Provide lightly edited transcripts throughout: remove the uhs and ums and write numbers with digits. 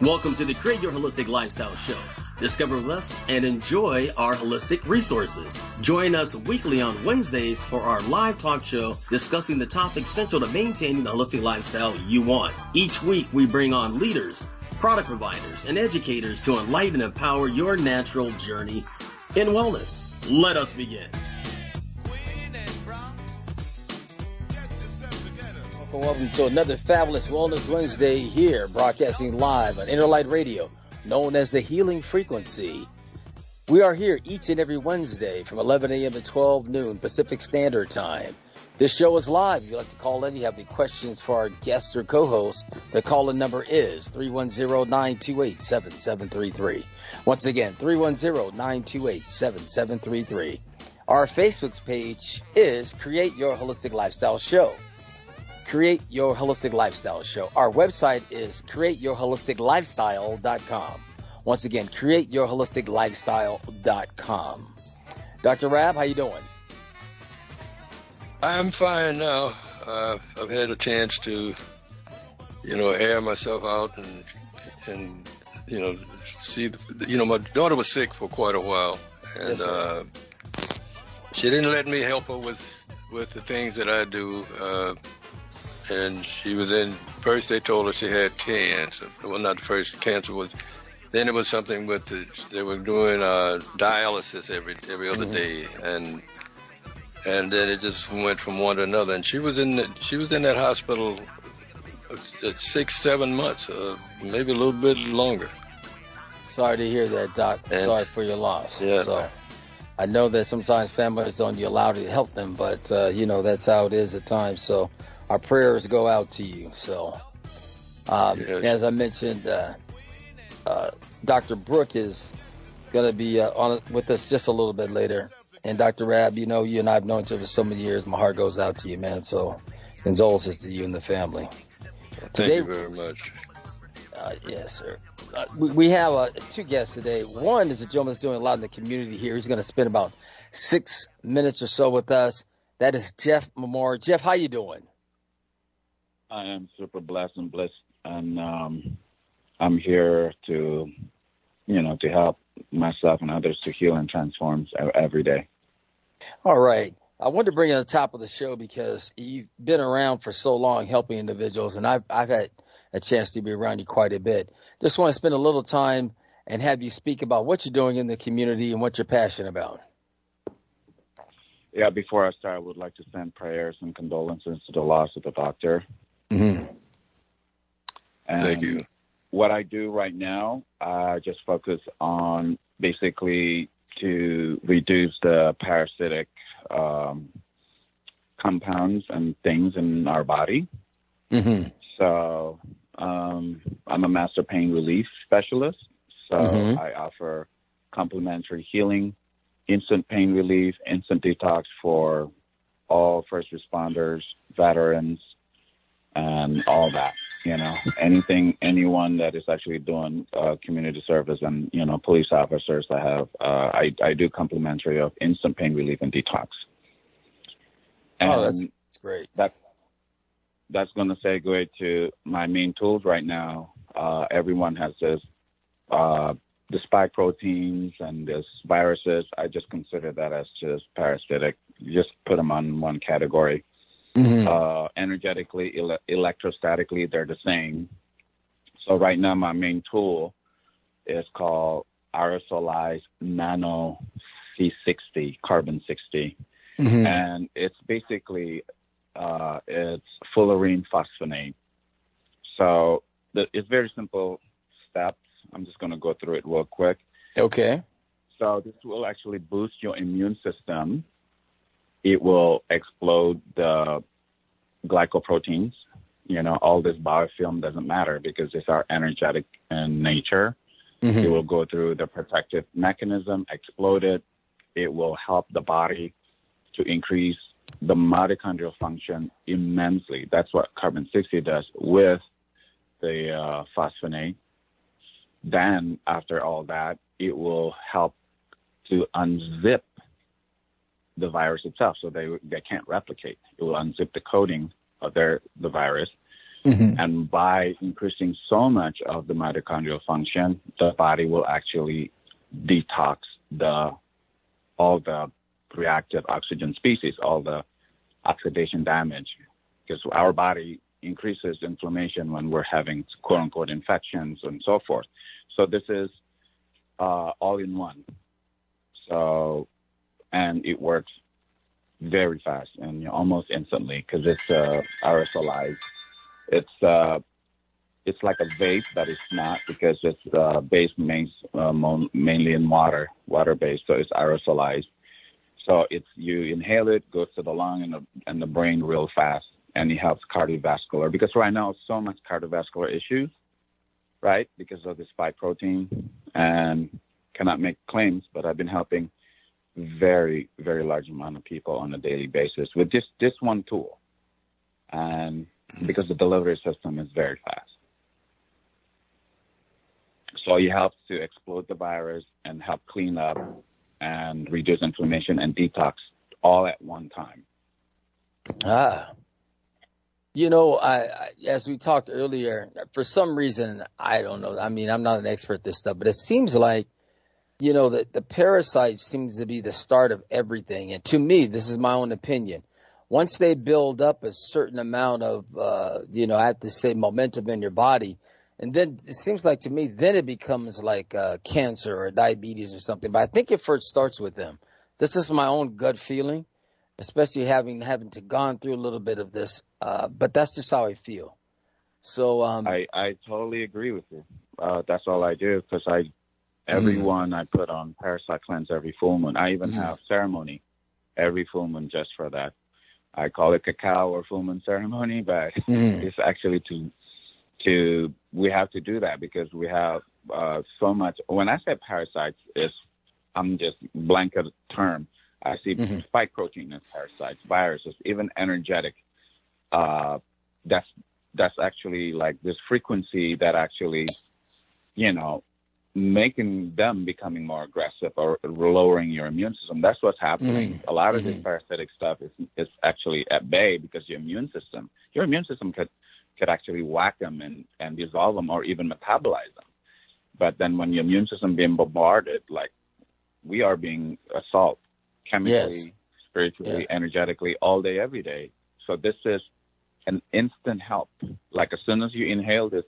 Welcome to the Create Your Holistic Lifestyle Show. Discover less and enjoy our holistic resources. Join us weekly on Wednesdays for our live talk show discussing the topics central to maintaining the holistic lifestyle you want. Each week we bring on leaders, product providers, and educators to enlighten and empower your natural journey in wellness. Let us begin. Welcome to another fabulous Wellness Wednesday here, broadcasting live on Interlight Radio, known as the Healing Frequency. We are here each and every Wednesday from 11 a.m. to 12 noon Pacific Standard Time. This show is live. If you'd like to call in, you have any questions for our guest or co-host, the call-in number is 310-928-7733. Once again, 310-928-7733. Our Facebook page is Create Your Holistic Lifestyle Show. Create Your Holistic Lifestyle Show. Our website is createyourholisticlifestyle.com. Once again, createyourholisticlifestyle.com. Dr. Rabb, how you doing? I'm fine now. I've had a chance to, air myself out and see, my daughter was sick for quite a while, and she didn't let me help her with the things that I do. And she was first they told her she had cancer. Well, not the first, cancer was, then it was something with they were doing dialysis every other day. And then it just went from one to another. And she was in that hospital 6-7 months, maybe a little bit longer. Sorry to hear that, Doc. Sorry for your loss. Yeah. So I know that sometimes families don't allow you to help them, but, that's how it is at times. So our prayers go out to you. So, as I mentioned, Dr. Brookh is going to be with us just a little bit later. And Dr. Rabb, you and I have known each other for so many years. My heart goes out to you, man. So, condolences to you and the family. Thank you very much. Yes, sir. We have two guests today. One is a gentleman that's doing a lot in the community here. He's going to spend about 6 minutes or so with us. That is Jeff Memorial. Jeff, how you doing? I am super blessed, and I'm here to, to help myself and others to heal and transform every day. All right. I wanted to bring you on the top of the show because you've been around for so long helping individuals, and I've had a chance to be around you quite a bit. Just want to spend a little time and have you speak about what you're doing in the community and what you're passionate about. Yeah, before I start, I would like to send prayers and condolences to the loss of the doctor. Mm-hmm. And thank you. What I do right now, I just focus on basically to reduce the parasitic compounds and things in our body. Mm-hmm. So I'm a master pain relief specialist. So I offer complimentary healing, instant pain relief, instant detox for all first responders, veterans, and all that, anyone that is actually doing community service and, police officers that have, I do complimentary of instant pain relief and detox. And that's great. That's going to segue to my main tools right now. Everyone has this, the spike proteins and this viruses. I just consider that as just parasitic. You just put them on one category. Mm-hmm. Energetically, electrostatically, they're the same. So right now, my main tool is called aerosolized nano C60, carbon 60. Mm-hmm. And it's basically, it's fullerene phosphonate. So it's very simple steps. I'm just going to go through it real quick. Okay. So this will actually boost your immune system. It will explode the glycoproteins. All this biofilm doesn't matter because it's our energetic in nature. Mm-hmm. It will go through the protective mechanism, explode it. It will help the body to increase the mitochondrial function immensely. That's what carbon 60 does with the phosphonate. Then after all that, it will help to unzip the virus itself, so they can't replicate. It will unzip the coating of the virus. Mm-hmm. And by increasing so much of the mitochondrial function, the body will actually detox all the reactive oxygen species, all the oxidation damage, because our body increases inflammation when we're having quote-unquote infections and so forth. So this is all in one. So, and it works very fast and almost instantly because it's aerosolized. It's like a vape, but it's not because it's based mainly in water-based, so it's aerosolized. So you inhale it, goes to the lung and the brain real fast, and it helps cardiovascular because right now so much cardiovascular issues, right? Because of the spike protein, and cannot make claims, but I've been helping very, very large amount of people on a daily basis with this one tool, and because the delivery system is very fast. So it helps to explode the virus and help clean up and reduce inflammation and detox all at one time. I as we talked earlier, for some reason, I don't know. I mean, I'm not an expert at this stuff, but it seems like, that the parasite seems to be the start of everything. And to me, this is my own opinion. Once they build up a certain amount of, I have to say momentum in your body, and then it seems like to me, then it becomes like cancer or diabetes or something. But I think it first starts with them. This is my own gut feeling, especially having to gone through a little bit of this. But that's just how I feel. So I totally agree with you. That's all I do because everyone I put on parasite cleanse every full moon. I even have ceremony every full moon just for that. I call it cacao or full moon ceremony, but it's actually we have to do that because we have so much. When I say parasites, I'm just blanket term. I see spike protein as parasites, viruses, even energetic. That's actually like this frequency that actually, making them becoming more aggressive or lowering your immune system. That's what's happening. A lot of this parasitic stuff is actually at bay because your immune system could actually whack them and dissolve them or even metabolize them. But then when your immune system being bombarded, like we are being assaulted chemically, spiritually, energetically, all day, every day. So this is an instant help. Like as soon as you inhale this,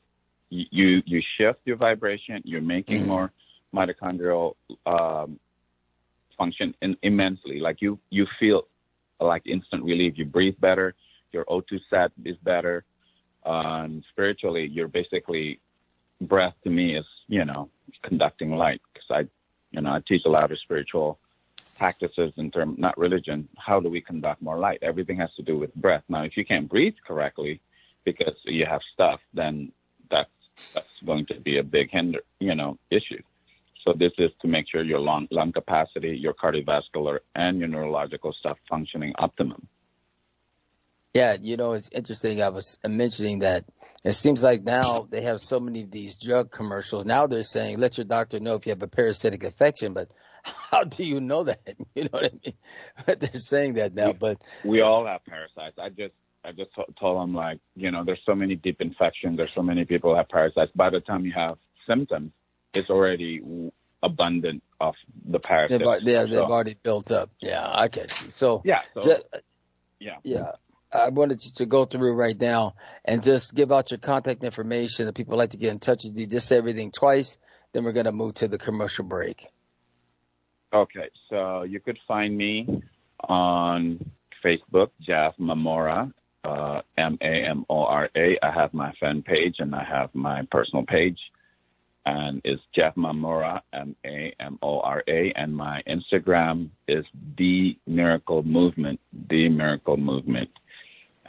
you shift your vibration. You're making more mitochondrial function immensely. Like you feel like instant relief. You breathe better. Your O2 set is better. Spiritually, you're basically, breath to me is, conducting light because I teach a lot of spiritual practices in terms, not religion. How do we conduct more light? Everything has to do with breath. Now, if you can't breathe correctly because you have stuff, then that's going to be a big issue. So this is to make sure your lung capacity, your cardiovascular, and your neurological stuff functioning optimum. Yeah, it's interesting. I was mentioning that it seems like now they have so many of these drug commercials. Now they're saying, let your doctor know if you have a parasitic infection, but how do you know that? You know what I mean? But they're saying that now, but we all have parasites. I just told them, like, there's so many deep infections. There's so many people have parasites. By the time you have symptoms, it's already abundant of the parasites. They've already built up. Yeah, I get you. So yeah. I wanted you to go through right now and just give out your contact information. If people like to get in touch with you, just say everything twice. Then we're going to move to the commercial break. Okay, so you could find me on Facebook, Jeff Mamora, Mamora. I have my fan page and I have my personal page, and it's Jeff Mamora, Mamora, and my Instagram is The Miracle Movement.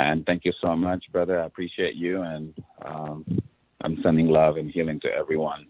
And thank you so much, brother. I appreciate you, and I'm sending love and healing to everyone.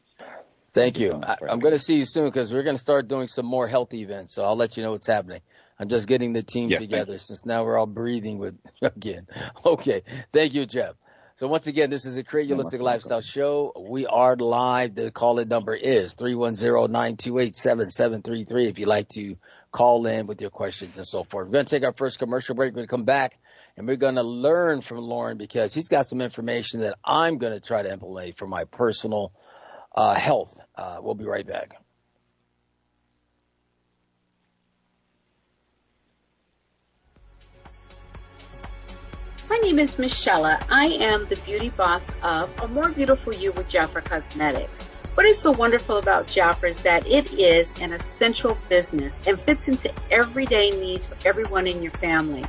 Thank you. I'm going to see you soon because we're going to start doing some more health events. So I'll let you know what's happening. I'm just getting the team together since now we're all breathing again. Okay. Thank you, Jeff. So once again, this is a Create Your Holistic Lifestyle Show. We are live. The call-in number is 310-928-7733 if you'd like to call in with your questions and so forth. We're going to take our first commercial break. We're going to come back And we're going to learn from Loren because he's got some information that I'm going to try to implement for my personal health. We'll be right back. My name is Michelle. I am the beauty boss of A More Beautiful You with Jafra Cosmetics. What is so wonderful about Jafra is that it is an essential business and fits into everyday needs for everyone in your family.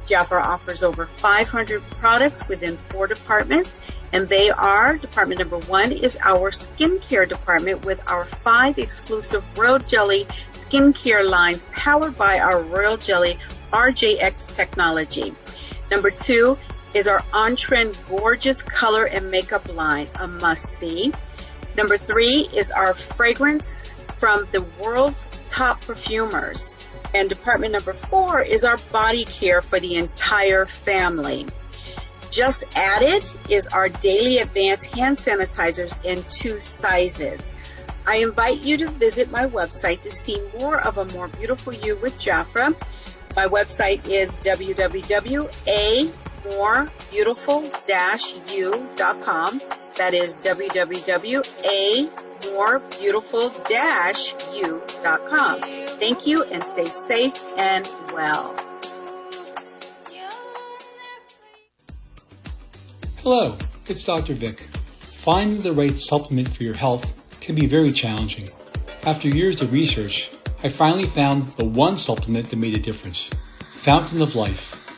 Jafra offers over 500 products within 4 departments, and they are, department number 1 is our skincare department with our 5 exclusive Royal Jelly skincare lines powered by our Royal Jelly RJX technology. Number 2 is our on-trend gorgeous color and makeup line, a must-see. Number 3 is our fragrance from the world's top perfumers. And department number 4 is our body care for the entire family. Just added is our daily advanced hand sanitizers in 2 sizes. I invite you to visit my website to see more of A More Beautiful You with Jafra. My website is www.amorebeautiful-u.com. That is www.amorebeautiful-u.com. Thank you and stay safe and well. Hello, it's Dr. Vic. Finding the right supplement for your health can be very challenging. After years of research, I finally found the one supplement that made a difference. Fountain of Life,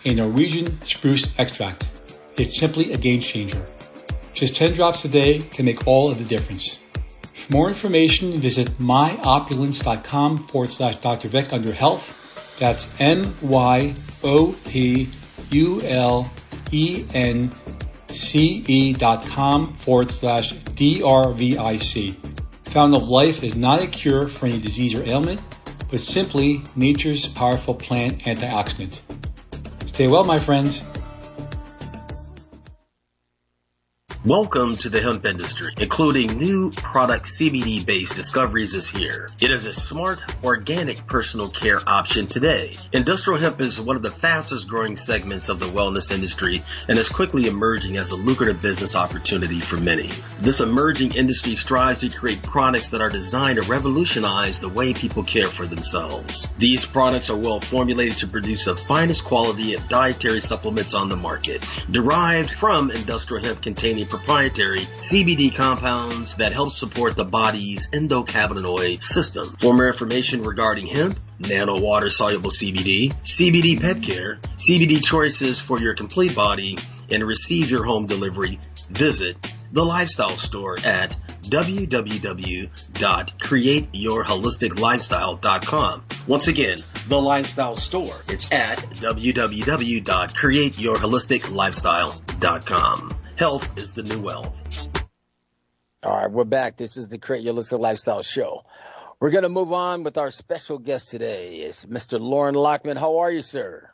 a Norwegian spruce extract. It's simply a game changer. Just 10 drops a day can make all of the difference. For more information, visit myopulence.com/Dr. Vic under health. That's myopulence.com/DRVIC. Fountain of Life is not a cure for any disease or ailment, but simply nature's powerful plant antioxidant. Stay well, my friends. Welcome to the hemp industry, including new product CBD-based discoveries is here. It is a smart, organic personal care option today. Industrial hemp is one of the fastest growing segments of the wellness industry and is quickly emerging as a lucrative business opportunity for many. This emerging industry strives to create products that are designed to revolutionize the way people care for themselves. These products are well formulated to produce the finest quality of dietary supplements on the market, derived from industrial hemp containing proprietary CBD compounds that help support the body's endocannabinoid system. For more information regarding hemp, nano water soluble CBD, CBD pet care, CBD choices for your complete body, and receive your home delivery, visit the Lifestyle Store at www.createyourholisticlifestyle.com. Once again, the Lifestyle Store. It's at www.createyourholisticlifestyle.com. Health is the new wealth. All right, we're back. This is the Create Your Holistic Lifestyle Show. We're going to move on with our special guest today. It's Mr. Loren Lockman. How are you, sir?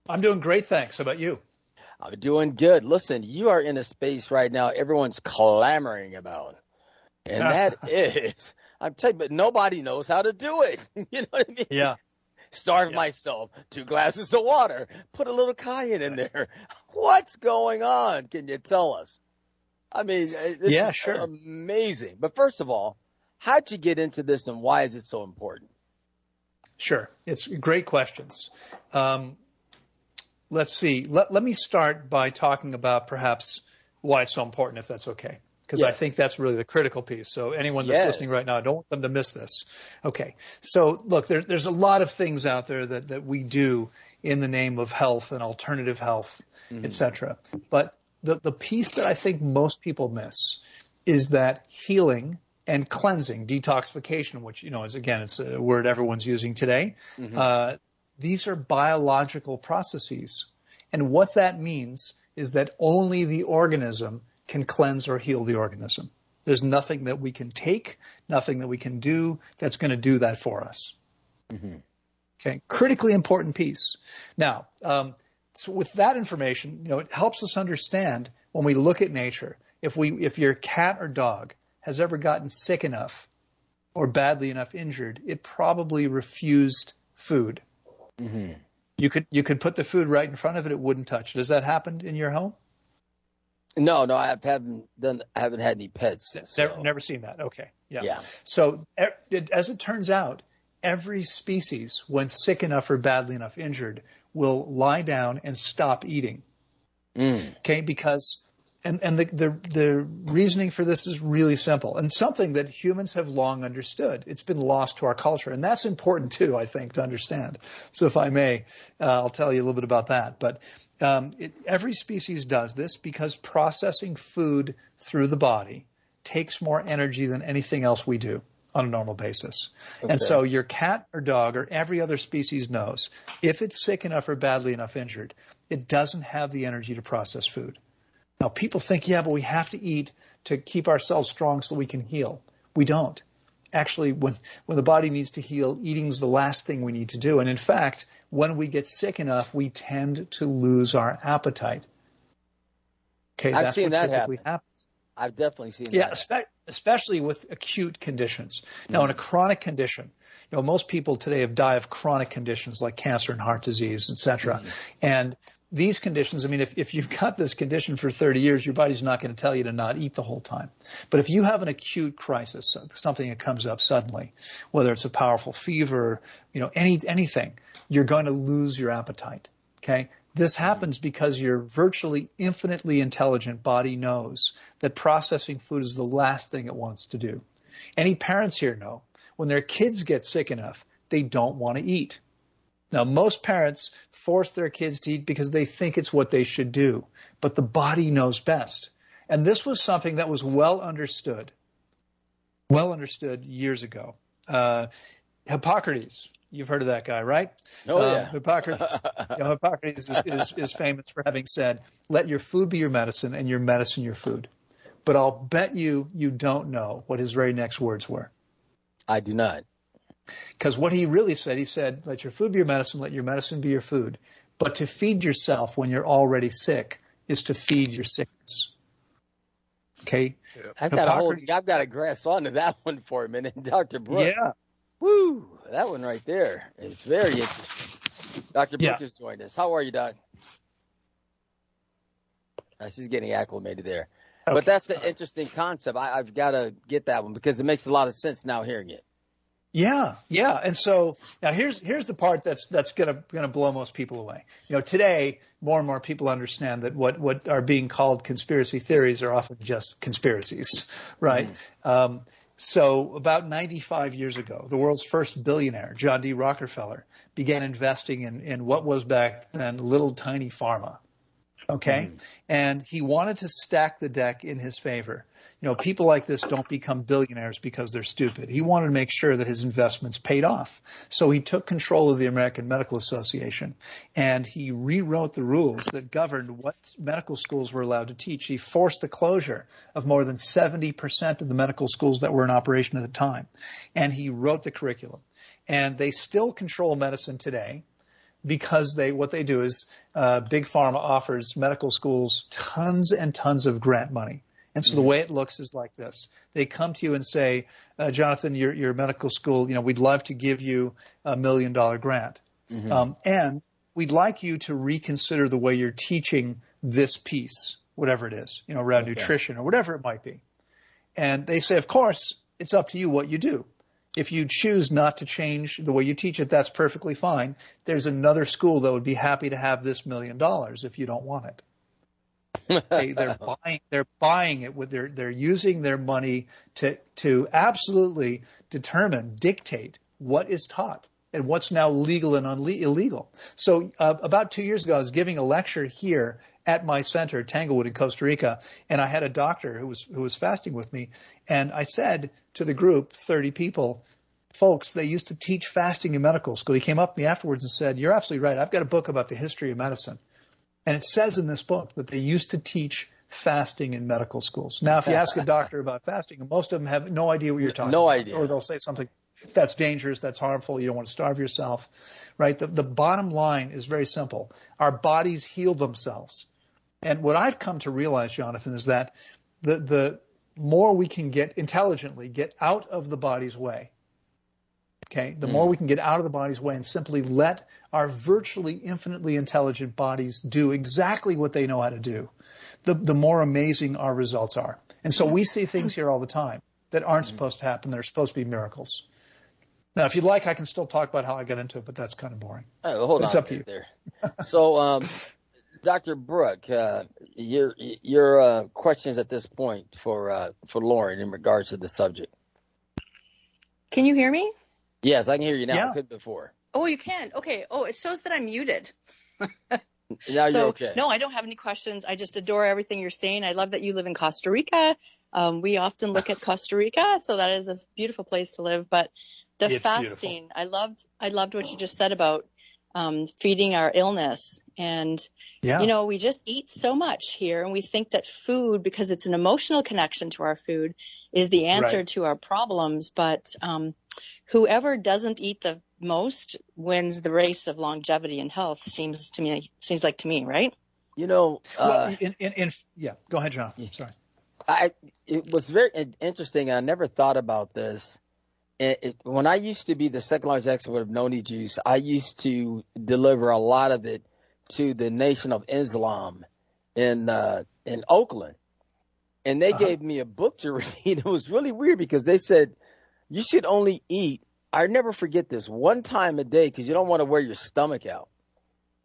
I'm doing great, thanks. How about you? I'm doing good. Listen, you are in a space right now everyone's clamoring about. And that is, I'm telling you, but nobody knows how to do it. You know what I mean? Yeah. Starve myself, 2 glasses of water, put a little cayenne in there. What's going on? Can you tell us? I mean, it's sure. Amazing. But first of all, how'd you get into this and why is it so important? Sure. It's great questions. Let's see. Let me start by talking about perhaps why it's so important, if that's okay. Because I think that's really the critical piece. So anyone that's listening right now, I don't want them to miss this. Okay. So look, there's a lot of things out there that we do in the name of health and alternative health, et cetera. But the piece that I think most people miss is that healing and cleansing, detoxification, which, is, again, it's a word everyone's using today. These are biological processes. And what that means is that only the organism can cleanse or heal the organism. There's nothing that we can take, nothing that we can do that's going to do that for us. Okay, critically important piece. Now, so with that information, it helps us understand when we look at nature, if your cat or dog has ever gotten sick enough or badly enough injured, it probably refused food. You could put the food right in front of it; it wouldn't touch. Does that happen in your home? No, I haven't had any pets. So. Never seen that. Okay, yeah. So as it turns out, every species, when sick enough or badly enough injured, will lie down and stop eating. Okay, because and the reasoning for this is really simple and something that humans have long understood. It's been lost to our culture, and that's important too, I think, to understand. So if I may, I'll tell you a little bit about that. But every species does this because processing food through the body takes more energy than anything else we do on a normal basis. Okay. And so your cat or dog or every other species knows if it's sick enough or badly enough injured, it doesn't have the energy to process food. Now, people think, yeah, but we have to eat to keep ourselves strong so we can heal. We don't. Actually, when the body needs to heal, eating's the last thing we need to do. And in fact, when we get sick enough, we tend to lose our appetite. Okay, I've seen that happen. Happens. I've definitely seen that. Yeah, especially with acute conditions. Now, in a chronic condition, most people today have died of chronic conditions like cancer and heart disease, et cetera. And these conditions, I mean, if you've got this condition for 30 years, your body's not going to tell you to not eat the whole time. But if you have an acute crisis, something that comes up suddenly, whether it's a powerful fever, anything, you're going to lose your appetite. Okay? This happens because your virtually infinitely intelligent body knows that processing food is the last thing it wants to do. Any parents here know when their kids get sick enough, they don't want to eat. Now, most parents force their kids to eat because they think it's what they should do, but the body knows best. And this was something that was well understood years ago. Hippocrates. You've heard of that guy, right? Oh, yeah. Hippocrates is famous for having said, let your food be your medicine and your medicine your food. But I'll bet you don't know what his very next words were. I do not. Because what he really said, he said, let your food be your medicine, let your medicine be your food. But to feed yourself when you're already sick is to feed your sickness. Okay? Yeah. I've got to grasp onto that one for a minute, Dr. Brookh. Yeah. Woo! That one right there is very interesting. Dr. Brookh has joined us. How are you, Doc? She's getting acclimated there. Okay. But that's an interesting concept. I've got to get that one because it makes a lot of sense now hearing it. Yeah. And so now here's the part that's gonna blow most people away. Today more and more people understand that what are being called conspiracy theories are often just conspiracies, right? So about 95 years ago, the world's first billionaire, John D. Rockefeller, began investing in what was back then little tiny pharma. Okay. And he wanted to stack the deck in his favor. People like this don't become billionaires because they're stupid. He wanted to make sure that his investments paid off. So he took control of the American Medical Association and he rewrote the rules that governed what medical schools were allowed to teach. He forced the closure of more than 70% of the medical schools that were in operation at the time. And he wrote the curriculum. And they still control medicine today. Because what they do is Big Pharma offers medical schools tons and tons of grant money. And so the way it looks is like this. They come to you and say, Johnathan, your medical school, we'd love to give you $1 million grant. And we'd like you to reconsider the way you're teaching this piece, whatever it is, around nutrition or whatever it might be. And they say, of course, it's up to you what you do. If you choose not to change the way you teach it, that's perfectly fine. There's another school that would be happy to have this $1 million if you don't want it. They're buying it with they're using their money to absolutely dictate what is taught and what's now legal and illegal. So about 2 years ago, I was giving a lecture here at my center, Tanglewood in Costa Rica, and I had a doctor who was fasting with me, and I said to the group, 30 people, folks, they used to teach fasting in medical school. He came up to me afterwards and said, you're absolutely right. I've got a book about the history of medicine. And it says in this book that they used to teach fasting in medical schools. Now, if you ask a doctor about fasting, most of them have no idea what you're talking about. No idea. Or they'll say something that's dangerous, that's harmful, you don't want to starve yourself, right? The bottom line is very simple. Our bodies heal themselves. And what I've come to realize, Johnathan, is that the more we can get out of the body's way, okay, the more we can get out of the body's way and simply let our virtually infinitely intelligent bodies do exactly what they know how to do, the more amazing our results are. And so we see things here all the time that aren't supposed to happen. They're supposed to be miracles. Now, if you'd like, I can still talk about how I got into it, but that's kind of boring. Oh, hold on. It's up to you. There. So, Dr. Brookh, your questions at this point for Loren in regards to the subject. Can you hear me? Yes, I can hear you now. Yeah. I couldn't before. Oh, you can. Okay. Oh, it shows that I'm muted. Now you're okay. No, I don't have any questions. I just adore everything you're saying. I love that you live in Costa Rica. We often look at Costa Rica, so that is a beautiful place to live. But the It's fasting, beautiful. I loved what you just said about feeding our illness. And, you know, we just eat so much here, and we think that food, because it's an emotional connection to our food, is the answer to our problems. But whoever doesn't eat the most wins the race of longevity and health, seems like to me, right? You know, well, go ahead, John. Sorry. It was very interesting. I never thought about this. When I used to be the second largest export of noni juice, I used to deliver a lot of it to the Nation of Islam in Oakland, and they gave me a book to read. It was really weird because they said you should only eat, I never forget this, one time a day because you don't want to wear your stomach out.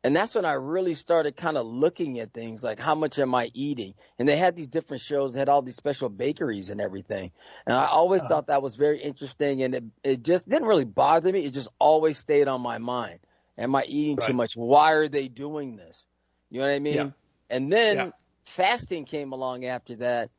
And that's when I really started kind of looking at things like, how much am I eating? And they had these different shows, they had all these special bakeries and everything. And I always thought that was very interesting, and it just didn't really bother me. It just always stayed on my mind. Am I eating too much? Why are they doing this? You know what I mean? Yeah. And then fasting came along after that.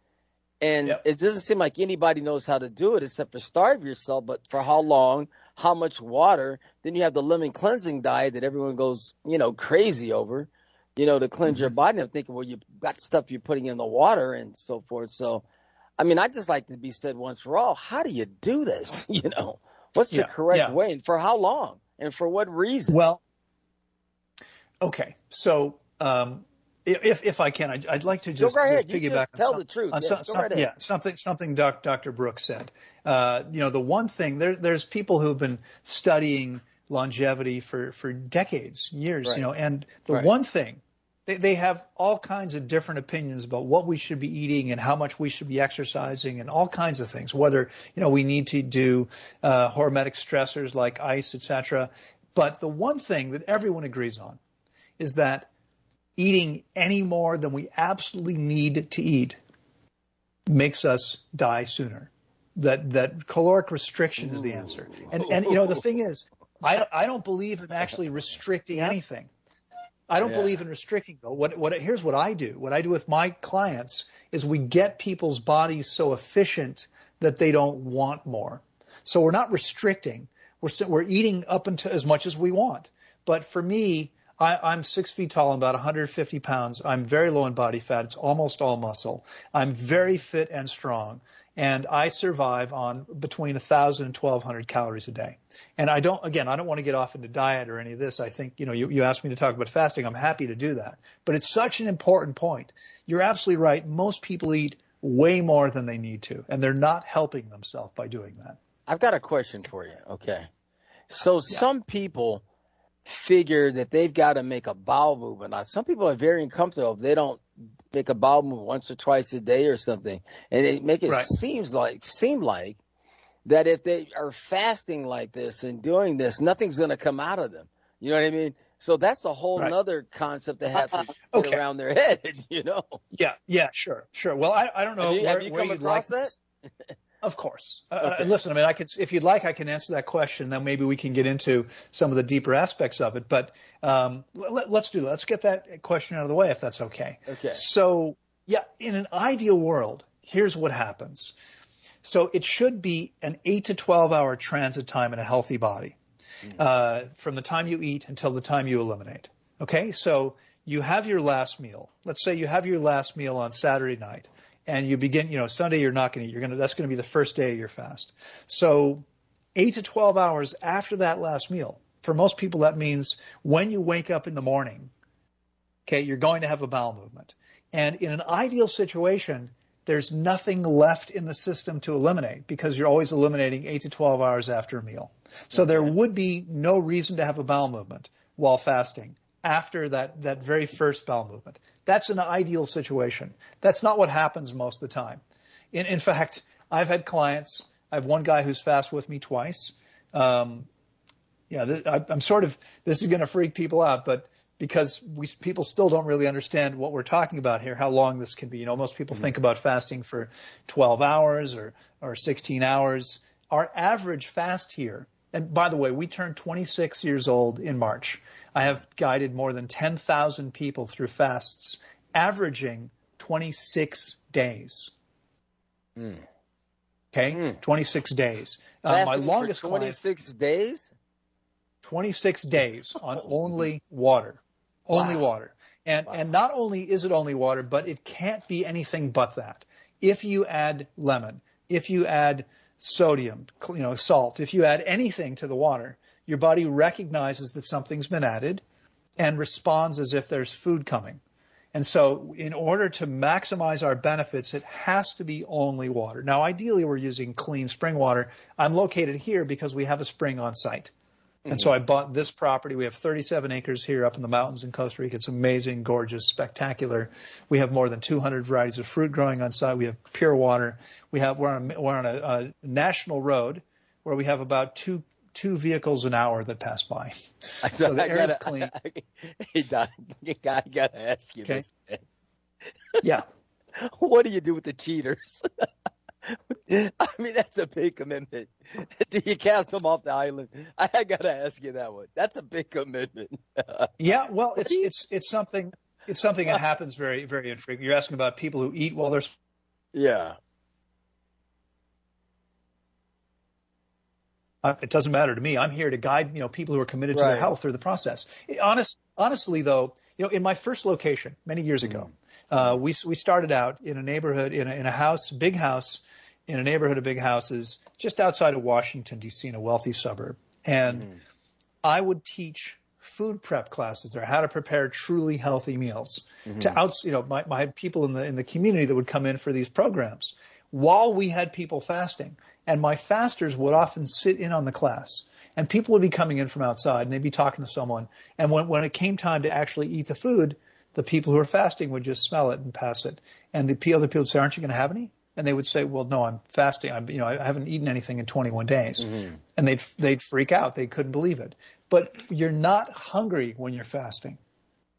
And it doesn't seem like anybody knows how to do it except for starve yourself. But for how long, how much water? Then you have the lemon cleansing diet that everyone goes, crazy over, to cleanse your body. I'm thinking, well, you've got stuff you're putting in the water and so forth. So, I mean, I just like to be said once for all, how do you do this? What's the correct way, and for how long and for what reason? Well, okay. So, if I can, I'd like to just piggyback tell the truth. Something Dr. Brookh said. The one thing, there's people who've been studying longevity for decades, years, and the one thing, they have all kinds of different opinions about what we should be eating and how much we should be exercising and all kinds of things, whether, we need to do hormetic stressors like ice, etc. But the one thing that everyone agrees on is that eating any more than we absolutely need to eat makes us die sooner. That caloric restriction is the answer. And the thing is, I don't believe in actually restricting anything. I don't believe in restricting, though. Here's what I do. What I do with my clients is we get people's bodies so efficient that they don't want more. So we're not restricting. We're eating up until as much as we want. But for me, I'm 6 feet tall and about 150 pounds. I'm very low in body fat. It's almost all muscle. I'm very fit and strong. And I survive on between 1,000 and 1,200 calories a day. And I don't want to get off into diet or any of this. I think, you asked me to talk about fasting. I'm happy to do that. But it's such an important point. You're absolutely right. Most people eat way more than they need to, and they're not helping themselves by doing that. I've got a question for you. Okay. So some people figure that they've got to make a bowel movement. Now, some people are very uncomfortable if they don't make a bowel movement once or twice a day or something, and they make it seem like that if they are fasting like this and doing this, nothing's going to come out of them. You know what I mean? So that's a whole nother concept they have to get around their head. Yeah, sure. Well, I don't know have you come across that? Of course. Listen, I mean, if you'd like, I can answer that question. Then maybe we can get into some of the deeper aspects of it. But let's do that. Let's get that question out of the way, if that's okay. Okay. So, in an ideal world, here's what happens. So it should be an 8 to 12 hour transit time in a healthy body from the time you eat until the time you eliminate. Okay. So you have your last meal. Let's say you have your last meal on Saturday night. And you begin, Sunday you're not going to eat. That's going to be the first day of your fast. So 8 to 12 hours after that last meal, for most people that means when you wake up in the morning, okay, you're going to have a bowel movement. And in an ideal situation, there's nothing left in the system to eliminate because you're always eliminating 8 to 12 hours after a meal. So there would be no reason to have a bowel movement. while fasting after that very first bowel movement. That's an ideal situation. That's not what happens most of the time. In fact, I've had clients. I have one guy who's fasted with me twice. I'm sort of, this is going to freak people out, but because people still don't really understand what we're talking about here, how long this can be. Most people think about fasting for 12 hours or 16 hours. Our average fast here, and by the way, we turned 26 years old in March. I have guided more than 10,000 people through fasts, averaging 26 days. Okay, 26 days. My longest 26 days? 26 days on only water. Only water. And not only is it only water, but it can't be anything but that. If you add lemon, if you add sodium, salt, if you add anything to the water, your body recognizes that something's been added and responds as if there's food coming. And so in order to maximize our benefits, it has to be only water. Now, ideally, we're using clean spring water. I'm located here because we have a spring on site. And so I bought this property. We have 37 acres here up in the mountains in Costa Rica. It's amazing, gorgeous, spectacular. We have more than 200 varieties of fruit growing on site. We have pure water. We're on a national road where we have about two vehicles an hour that pass by. So the air is clean. Hey, Don, I got to ask you this. Yeah. What do you do with the cheaters? I mean, that's a big commitment. Do you cast them off the island? I got to ask you that one. That's a big commitment. Yeah, well, it's something that happens very, very infrequently. You're asking about people who eat while they're. Yeah. It doesn't matter to me. I'm here to guide, people who are committed to their health through the process. Honestly, though, in my first location many years ago, we started out in a neighborhood, in a house, big house, in a neighborhood of big houses, just outside of Washington, D.C., in a wealthy suburb. And I would teach food prep classes there, how to prepare truly healthy meals to my people in the community that would come in for these programs while we had people fasting. And my fasters would often sit in on the class, and people would be coming in from outside, and they'd be talking to someone. And when it came time to actually eat the food, the people who were fasting would just smell it and pass it. And the other people would say, "Aren't you going to have any?" And they would say, "Well, no, I'm fasting. I haven't eaten anything in 21 days." And they'd freak out. They couldn't believe it. But you're not hungry when you're fasting.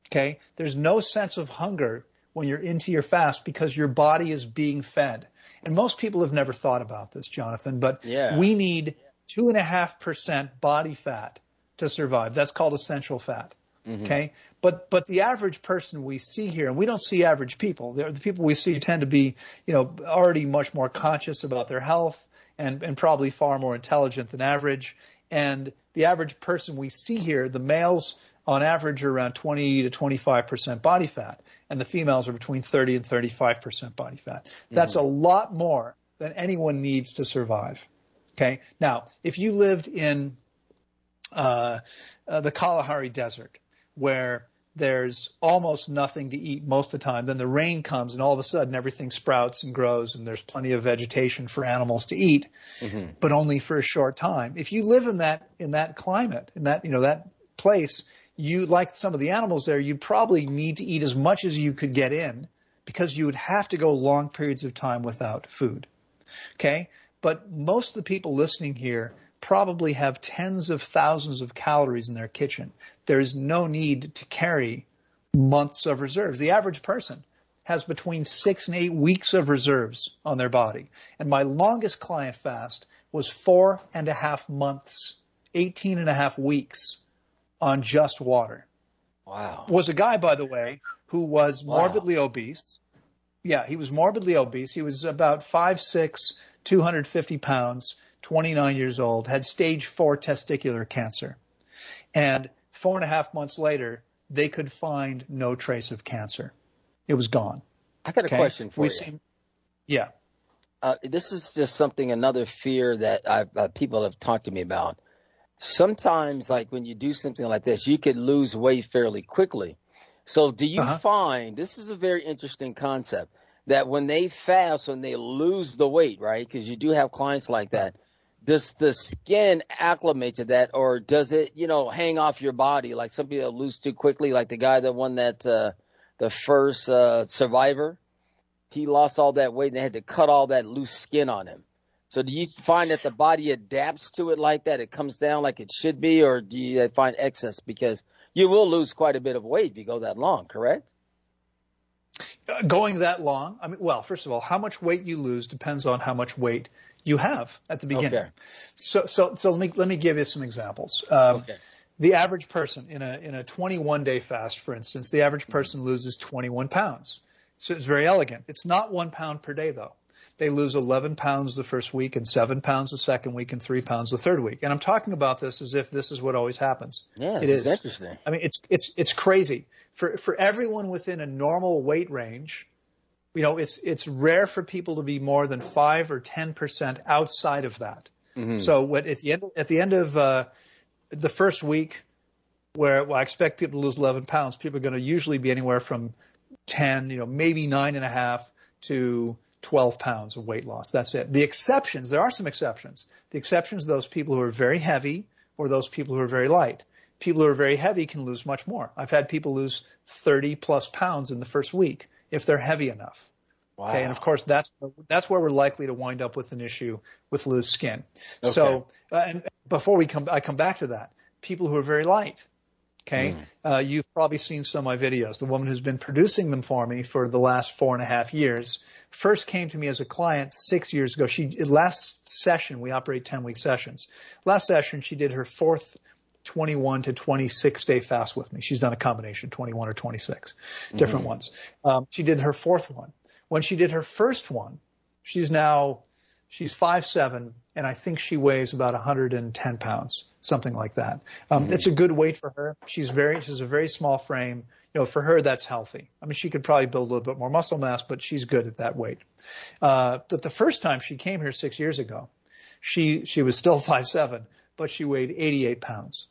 Okay? There's no sense of hunger when you're into your fast because your body is being fed. And most people have never thought about this, Johnathan, but we need 2.5% body fat to survive. That's called essential fat. Okay? But the average person we see here, and we don't see average people. The people we see tend to be, already much more conscious about their health and probably far more intelligent than average. And the average person we see here, the males on average are around 20 to 25% body fat, and the females are between 30 and 35% body fat. That's a lot more than anyone needs to survive. Okay? Now, if you lived in the Kalahari Desert, where there's almost nothing to eat most of the time, then the rain comes and all of a sudden everything sprouts and grows and there's plenty of vegetation for animals to eat, but only for a short time. If you live in that climate, in that place, you, like some of the animals there, you'd probably need to eat as much as you could get in because you would have to go long periods of time without food. Okay? But most of the people listening here probably have tens of thousands of calories in their kitchen. There's no need to carry months of reserves. The average person has between 6 and 8 weeks of reserves on their body. And my longest client fast was 4.5 months, 18.5 weeks on just water. Wow. Was a guy, by the way, who was morbidly obese. Yeah, he was morbidly obese. He was about 5'6", 250 pounds, 29 years old, had stage 4 testicular cancer. And 4.5 months later, they could find no trace of cancer. It was gone. I got a question for you. Yeah. This is just another fear that people have talked to me about. Sometimes, like when you do something like this, you could lose weight fairly quickly. So do you find, this is a very interesting concept, that when they fast, when they lose the weight, right, because you do have clients like that, does the skin acclimate to that, or does it, hang off your body? Like some people lose too quickly, like the guy that won that, the first Survivor. He lost all that weight and they had to cut all that loose skin on him. So do you find that the body adapts to it like that? It comes down like it should be, or do you find excess? Because you will lose quite a bit of weight if you go that long, correct? Going that long? I mean, well, first of all, how much weight you lose depends on how much weight you have at the beginning. Okay. So let me give you some examples. Okay. The average person in a 21-day fast, for instance, the average person loses 21 pounds. So it's very elegant. It's not 1 pound per day, though. They lose 11 pounds the first week and 7 pounds the second week and 3 pounds the third week. And I'm talking about this as if this is what always happens. Yeah, it is interesting. I mean, it's crazy. For everyone within a normal weight range, it's rare for people to be more than 5 or 10% outside of that. Mm-hmm. So at the end of the first week, where I expect people to lose 11 pounds, people are going to usually be anywhere from 10, maybe 9.5 to 12 pounds of weight loss. That's it. The exceptions, there are some exceptions. The exceptions are those people who are very heavy or those people who are very light. People who are very heavy can lose much more. I've had people lose 30 plus pounds in the first week if they're heavy enough. Wow. Okay. And of course, that's where we're likely to wind up with an issue with loose skin. Okay. So, and before I come back to that, people who are very light. Okay. You've probably seen some of my videos. The woman who's been producing them for me for the last 4.5 years first came to me as a client 6 years ago. Last session, we operate 10-week sessions. Last session, she did her fourth 21 to 26 day fast with me. She's done a combination, 21 or 26, different ones. She did her fourth one. When she did her first one, she's 5'7", and I think she weighs about 110 pounds, something like that. It's a good weight for her. She has a very small frame. For her, that's healthy. I mean, she could probably build a little bit more muscle mass, but she's good at that weight. But the first time she came here 6 years ago, she was still 5'7", but she weighed 88 pounds.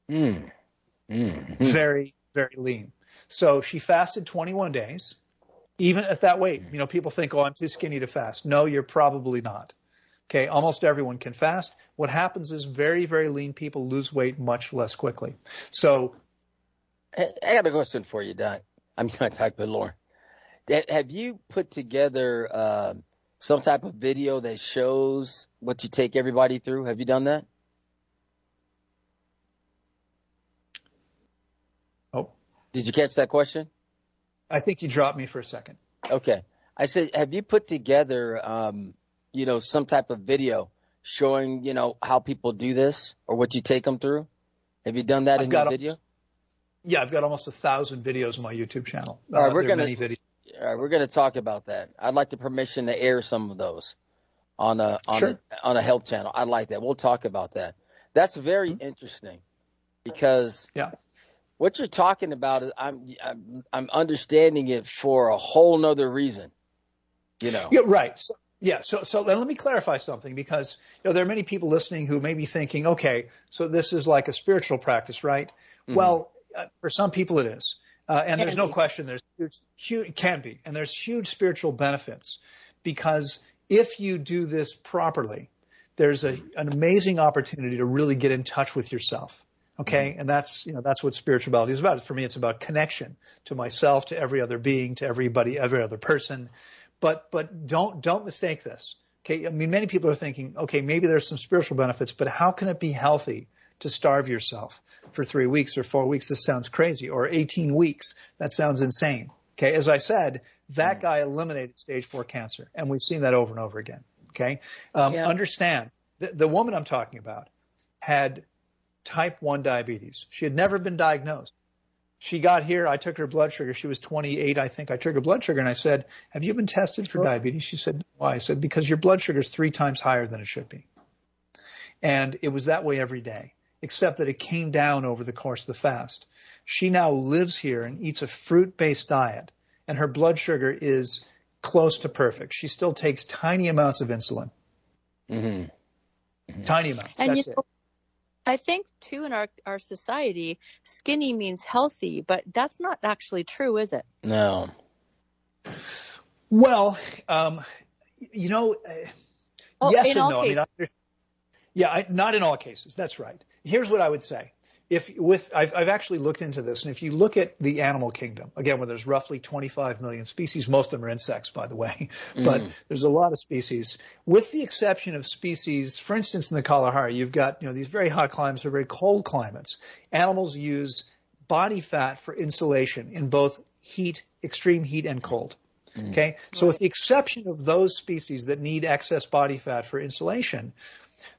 Very, very lean. So she fasted 21 days, even at that weight. People think, oh, I'm too skinny to fast. No, you're probably not. Okay, almost everyone can fast. What happens is very, very lean people lose weight much less quickly. So I got a question for you, Doc. I'm going to talk with Loren. Have you put together some type of video that shows what you take everybody through? Have you done that? Oh. Did you catch that question? I think you dropped me for a second. Okay. I said, have you put together, some type of video showing, how people do this or what you take them through? Have you done that in your video? Yeah, I've got almost 1,000 videos on my YouTube channel. All right, we're going to talk about that. I'd like the permission to air some of those on a health channel. I'd like that. We'll talk about that. That's very interesting because what you're talking about is I'm understanding it for a whole nother reason. Yeah, right. So let me clarify something because there are many people listening who may be thinking, okay, so this is like a spiritual practice, right? Mm-hmm. Well, for some people it is. And there's no question there's huge spiritual benefits because if you do this properly, there's an amazing opportunity to really get in touch with yourself. Okay. And that's what spirituality is about. For me, it's about connection to myself, to every other being, to everybody, every other person. But don't mistake this. Okay. I mean, many people are thinking, okay, maybe there's some spiritual benefits, but how can it be healthy to starve yourself for 3 weeks or 4 weeks? This sounds crazy. Or 18 weeks. That sounds insane. Okay. As I said, that guy eliminated stage 4 cancer. And we've seen that over and over again. Okay. Understand the woman I'm talking about had type 1 diabetes. She had never been diagnosed. She got here. I took her blood sugar. She was 28, I think. I took her blood sugar and I said, have you been tested for diabetes? She said, why? I said, because your blood sugar is 3 times higher than it should be. And it was that way every day, except that it came down over the course of the fast. She now lives here and eats a fruit-based diet, and her blood sugar is close to perfect. She still takes tiny amounts of insulin. Tiny amounts. And that's it. I think, too, in our society, skinny means healthy, but that's not actually true, is it? No. Well, yes and no. I mean, Yeah, not in all cases. That's right. Here's what I would say. I've actually looked into this, and if you look at the animal kingdom, again, where there's roughly 25 million species, most of them are insects, by the way, but there's a lot of species, with the exception of species, for instance, in the Kalahari, you've got, these very hot climates or very cold climates. Animals use body fat for insulation in both extreme heat and cold. Okay. So with the exception of those species that need excess body fat for insulation,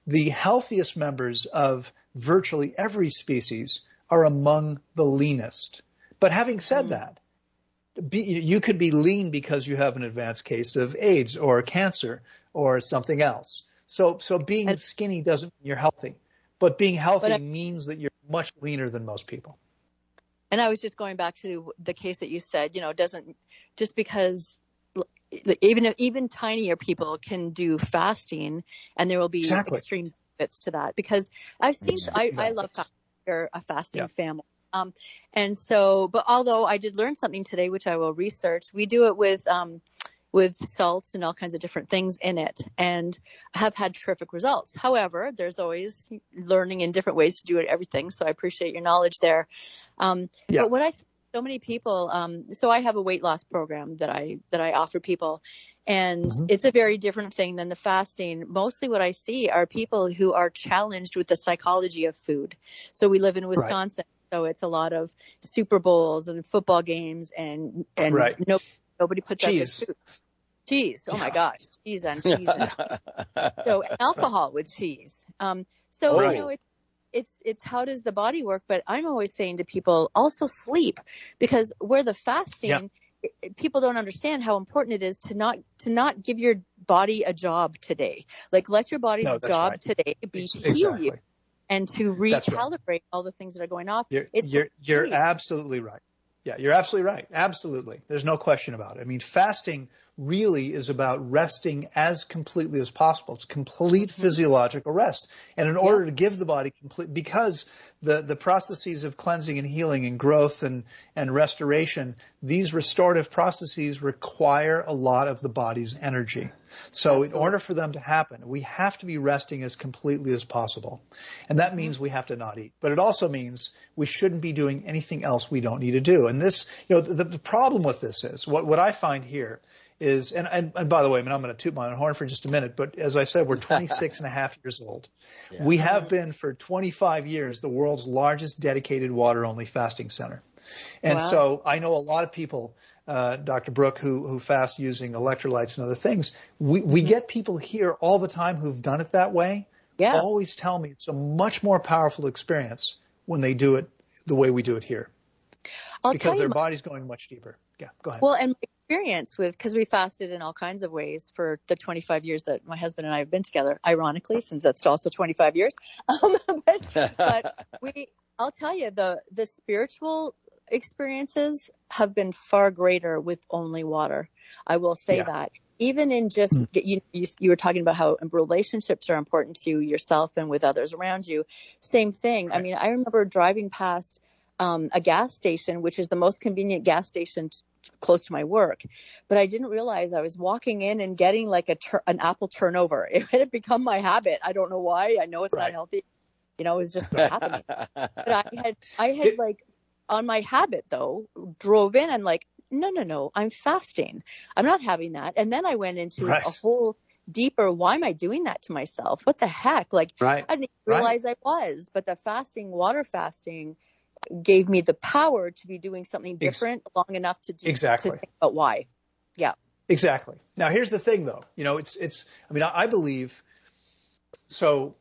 the healthiest members of virtually every species are among the leanest. But having said that, you could be lean because you have an advanced case of AIDS or cancer or something else. So being skinny doesn't mean you're healthy, but being healthy means that you're much leaner than most people. And I was just going back to the case that you said, doesn't just because even tinier people can do fasting, and there will be extreme benefits to that, because I've seen, I love fasting. We're a fasting family. And so, but although I did learn something today, which I will research, we do it with salts and all kinds of different things in it, and have had terrific results. However, there's always learning in different ways to do everything. So I appreciate your knowledge there. But what so many people, so I have a weight loss program that I offer people, and it's a very different thing than the fasting. Mostly what I see are people who are challenged with the psychology of food. So we live in Wisconsin, so it's a lot of Super Bowls and football games, and nobody puts out their food. Cheese, oh my gosh, cheese on cheese. So alcohol with cheese. It's how does the body work? But I'm always saying to people, also sleep, because where the fasting, people don't understand how important it is to not give your body a job today. Like, let your body's job today be to heal you and to recalibrate all the things that are going off. You're absolutely right. Yeah, you're absolutely right. Absolutely. There's no question about it. I mean, fasting really is about resting as completely as possible. It's complete physiological rest. And in order to give the body complete, because the processes of cleansing and healing and growth and restoration, these restorative processes require a lot of the body's energy. So in order for them to happen, we have to be resting as completely as possible. And that means we have to not eat. But it also means we shouldn't be doing anything else we don't need to do. And this, the problem with this is, what I find here is, and by the way, I'm going to toot my own horn for just a minute, but as I said, we're 26 and a half years old. Yeah. We have been for 25 years the world's largest dedicated water-only fasting center. And so I know a lot of people, Dr. Brookh, who fast using electrolytes and other things. We get people here all the time who've done it that way. Yeah. Always tell me it's a much more powerful experience when they do it the way we do it here. Because their body's going much deeper. Yeah, go ahead. Well, and my experience because we fasted in all kinds of ways for the 25 years that my husband and I have been together, ironically, since that's also 25 years. But I'll tell you, the spiritual experiences have been far greater with only water. I will say that. Even in just, you were talking about how relationships are important to yourself and with others around you. Same thing. Right. I mean, I remember driving past a gas station, which is the most convenient gas station close to my work. But I didn't realize I was walking in and getting like an apple turnover. It had become my habit. I don't know why. I know it's not healthy. It was just happening. But I had like, on my habit though, drove in and like, no, I'm fasting. I'm not having that. And then I went into a whole deeper, why am I doing that to myself? What the heck? Like, I didn't realize I was, but the water fasting gave me the power to be doing something different long enough to do to think about why. Yeah. Exactly. Now here's the thing though, I believe so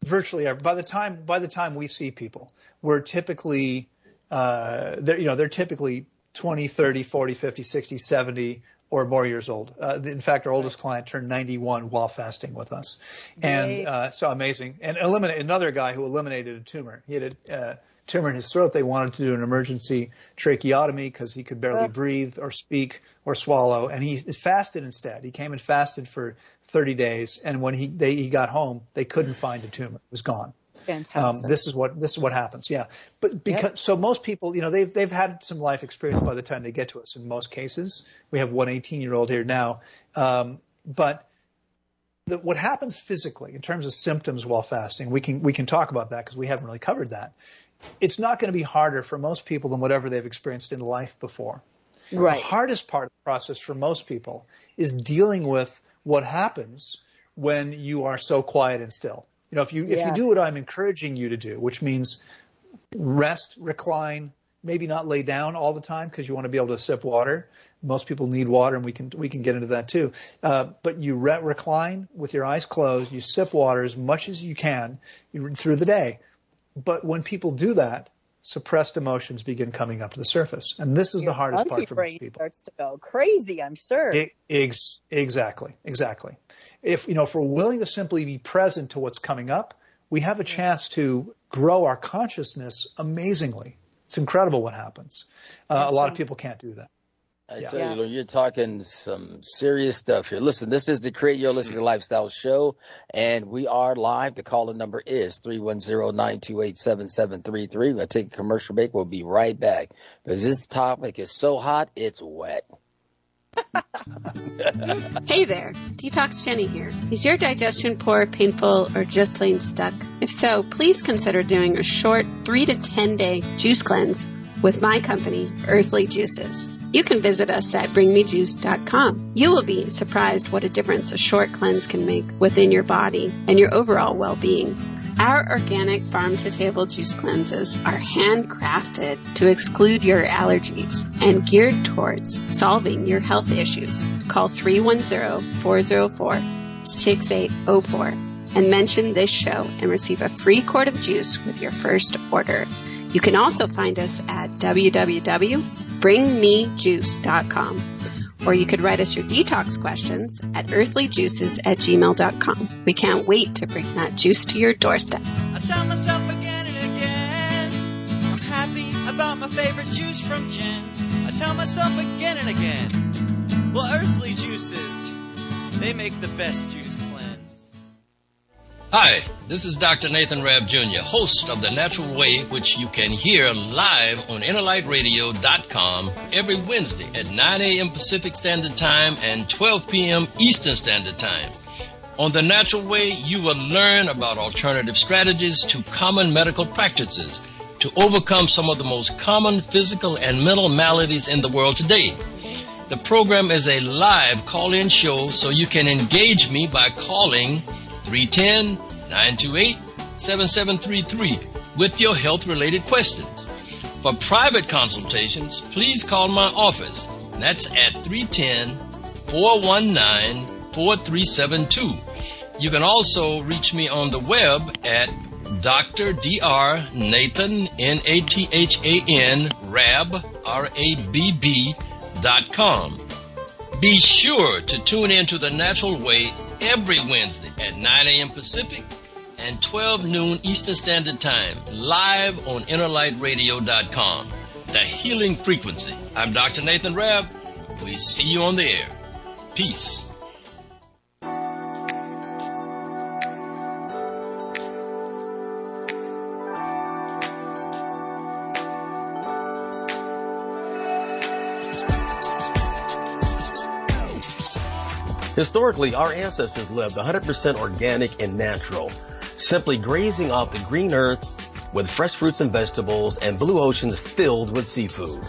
virtually by the time we see people, we're typically, they're typically 20, 30, 40, 50, 60, 70 or more years old. In fact, our oldest client turned 91 while fasting with us. And so amazing. And another guy who eliminated a tumor. He had a tumor in his throat. They wanted to do an emergency tracheotomy because he could barely breathe or speak or swallow. And he fasted instead. He came and fasted for 30 days. And when he got home, they couldn't find a tumor. It was gone. Fantastic. This is what happens. Yeah. But so most people, they've had some life experience by the time they get to us in most cases. We have one 18-year-old here now. But what happens physically in terms of symptoms while fasting, we can talk about that because we haven't really covered that. It's not going to be harder for most people than whatever they've experienced in life before. Right. The hardest part of the process for most people is dealing with what happens when you are so quiet and still. If you do what I'm encouraging you to do, which means rest, recline, maybe not lay down all the time because you want to be able to sip water. Most people need water, and we can get into that too. But you recline with your eyes closed. You sip water as much as you can through the day. But when people do that, suppressed emotions begin coming up to the surface, and this is the hardest part for most people. Starts to go crazy, I'm sure. Exactly. If we're willing to simply be present to what's coming up, we have a chance to grow our consciousness amazingly. It's incredible what happens. A lot of people can't do that. I tell you, you're talking some serious stuff here. Listen, this is the Create Your Holistic Lifestyle Show, and we are live. The call-in number is 310-928-7733. We're going to take a commercial break. We'll be right back because this topic is so hot, it's wet. Hey there, Detox Jenny here. Is your digestion poor, painful, or just plain stuck? If so, please consider doing a short 3 to 10 day juice cleanse with my company, Earthly Juices. You can visit us at bringmejuice.com. You will be surprised what a difference a short cleanse can make within your body and your overall well-being. Our organic farm-to-table juice cleanses are handcrafted to exclude your allergies and geared towards solving your health issues. Call 310-404-6804 and mention this show and receive a free quart of juice with your first order. You can also find us at www.bringmejuice.com, or you could write us your detox questions at earthlyjuices@gmail.com. We can't wait to bring that juice to your doorstep. I tell myself again and again, I'm happy about my favorite juice from gin. I tell myself again and again, well, Earthly Juices, they make the best juice cleanse. Hi, this is Dr. Nathan Rabb Jr., host of The Natural Way, which you can hear live on InnerlightRadio.com every Wednesday at 9 a.m. Pacific Standard Time and 12 p.m. Eastern Standard Time. On The Natural Way, you will learn about alternative strategies to common medical practices to overcome some of the most common physical and mental maladies in the world today. The program is a live call-in show, so you can engage me by calling 310-928-7733 with your health-related questions. For private consultations, please call my office. That's at 310-419-4372. You can also reach me on the web at Dr. Dr. Nathan, Nathan, Rabb, Rabb.com. Be sure to tune in to The Natural Way every Wednesday at 9 a.m. Pacific and 12 noon Eastern Standard Time, live on InnerlightRadio.com. The Healing Frequency. I'm Dr. Nathan Rabb. We see you on the air. Peace. Historically, our ancestors lived 100% organic and natural, simply grazing off the green earth with fresh fruits and vegetables and blue oceans filled with seafood.